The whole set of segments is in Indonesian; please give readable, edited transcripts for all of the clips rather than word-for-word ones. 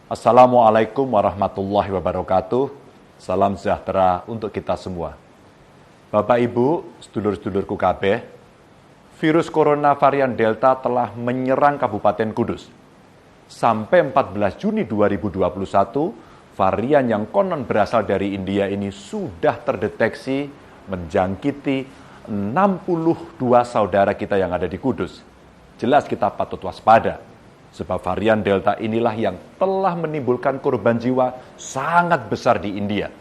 Assalamualaikum warahmatullahi wabarakatuh. Salam sejahtera untuk kita semua. Bapak Ibu, sedulur-sedulurku kabeh, virus corona varian Delta telah menyerang Kabupaten Kudus. Sampai 14 Juni 2021, varian yang konon berasal dari India ini sudah terdeteksi menjangkiti 62 saudara kita yang ada di Kudus. Jelas kita patut waspada. Sebab varian Delta inilah yang telah menimbulkan korban jiwa sangat besar di India.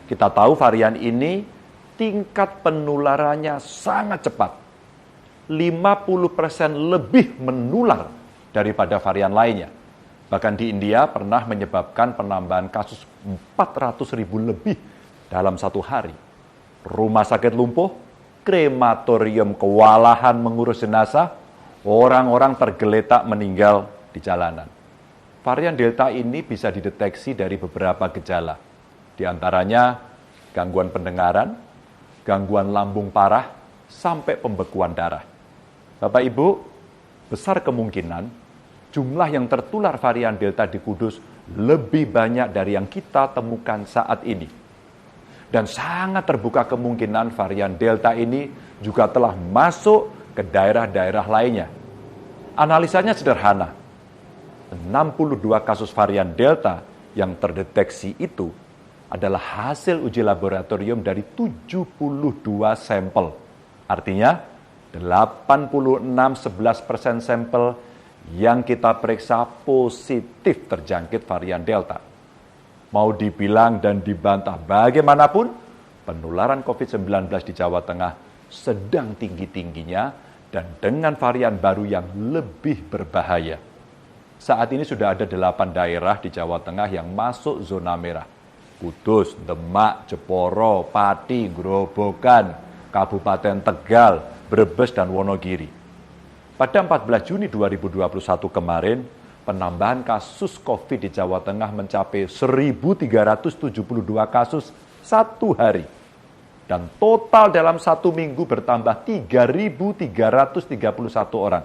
Kita tahu varian ini tingkat penularannya sangat cepat. 50% lebih menular daripada varian lainnya. Bahkan di India pernah menyebabkan penambahan kasus 400.000 lebih dalam satu hari. Rumah sakit lumpuh, krematorium kewalahan mengurus jenazah, orang-orang tergeletak meninggal di jalanan. Varian Delta ini bisa dideteksi dari beberapa gejala. Di antaranya gangguan pendengaran, gangguan lambung parah, sampai pembekuan darah. Bapak Ibu, besar kemungkinan jumlah yang tertular varian Delta di Kudus lebih banyak dari yang kita temukan saat ini. Dan sangat terbuka kemungkinan varian Delta ini juga telah masuk ke daerah-daerah lainnya. Analisanya sederhana. 62 kasus varian Delta yang terdeteksi itu adalah hasil uji laboratorium dari 72 sampel. Artinya, 86,11% sampel yang kita periksa positif terjangkit varian Delta. Mau dibilang dan dibantah bagaimanapun, penularan COVID-19 di Jawa Tengah sedang tinggi-tingginya dan dengan varian baru yang lebih berbahaya. Saat ini sudah ada 8 daerah di Jawa Tengah yang masuk zona merah. Kudus, Demak, Jeporo, Pati, Grobogan, Kabupaten Tegal, Brebes, dan Wonogiri. Pada 14 Juni 2021 kemarin, penambahan kasus COVID di Jawa Tengah mencapai 1.372 kasus satu hari. Dan total dalam satu minggu bertambah 3.331 orang.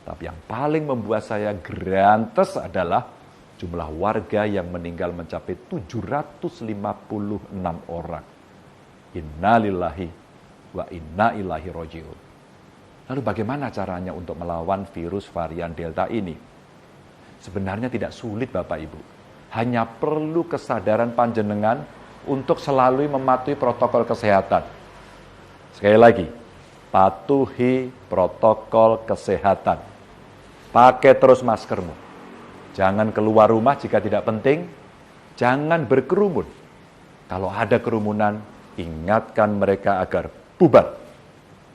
Tapi yang paling membuat saya grantes adalah jumlah warga yang meninggal mencapai 756 orang. Innalillahi wa inna ilaihi raji'un. Lalu bagaimana caranya untuk melawan virus varian Delta ini? Sebenarnya tidak sulit Bapak Ibu. Hanya perlu kesadaran panjenengan untuk selalu mematuhi protokol kesehatan. Sekali lagi, patuhi protokol kesehatan. Pakai terus maskermu. Jangan keluar rumah jika tidak penting. Jangan berkerumun. Kalau ada kerumunan, ingatkan mereka agar bubar.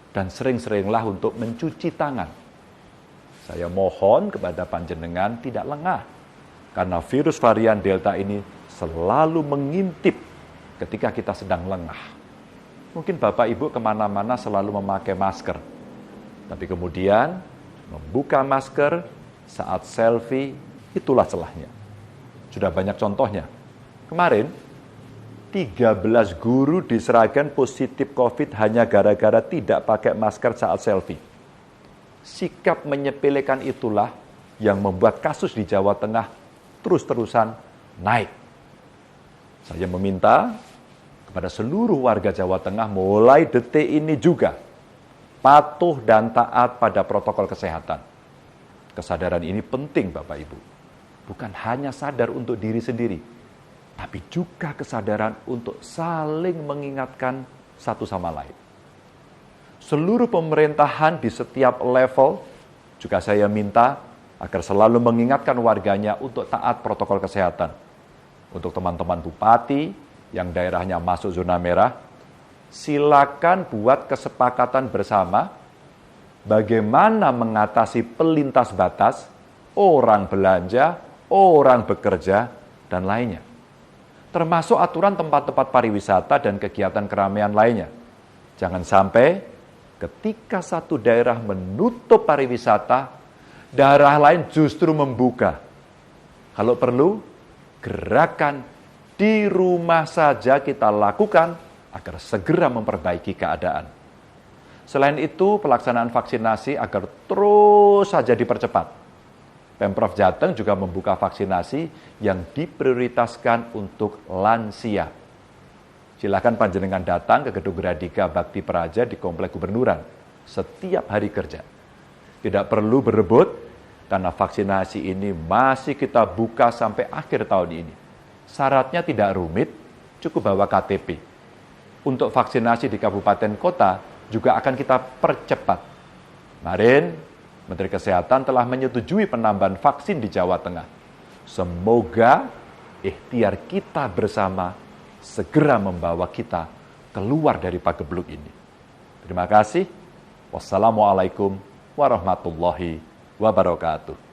Dan sering-seringlah untuk mencuci tangan. Saya mohon kepada panjenengan tidak lengah. Karena virus varian Delta ini selalu mengintip ketika kita sedang lengah. Mungkin Bapak Ibu kemana-mana selalu memakai masker. Tapi kemudian membuka masker saat selfie, itulah celahnya. Sudah banyak contohnya. Kemarin, 13 guru di Sragen positif COVID hanya gara-gara tidak pakai masker saat selfie. Sikap menyepelekan itulah yang membuat kasus di Jawa Tengah terus-terusan naik. Saya meminta kepada seluruh warga Jawa Tengah mulai detik ini juga patuh dan taat pada protokol kesehatan. Kesadaran ini penting Bapak Ibu. Bukan hanya sadar untuk diri sendiri, tapi juga kesadaran untuk saling mengingatkan satu sama lain. Seluruh pemerintahan di setiap level juga saya minta agar selalu mengingatkan warganya untuk taat protokol kesehatan. Untuk teman-teman bupati yang daerahnya masuk zona merah, silakan buat kesepakatan bersama bagaimana mengatasi pelintas batas, orang belanja, orang bekerja, dan lainnya. Termasuk aturan tempat-tempat pariwisata dan kegiatan keramaian lainnya. Jangan sampai ketika satu daerah menutup pariwisata, daerah lain justru membuka. Kalau perlu, gerakan di rumah saja kita lakukan agar segera memperbaiki keadaan. Selain itu, pelaksanaan vaksinasi agar terus saja dipercepat. Pemprov Jateng juga membuka vaksinasi yang diprioritaskan untuk lansia. Silakan panjenengan datang ke Gedung Gradika Bakti Praja di Komplek Gubernuran setiap hari kerja. Tidak perlu berebut, karena vaksinasi ini masih kita buka sampai akhir tahun ini. Syaratnya tidak rumit, cukup bawa KTP. Untuk vaksinasi di kabupaten kota juga akan kita percepat. Kemarin, Menteri Kesehatan telah menyetujui penambahan vaksin di Jawa Tengah. Semoga ikhtiar kita bersama segera membawa kita keluar dari pagebluk ini. Terima kasih. Wassalamualaikum warahmatullahi wabarakatuh.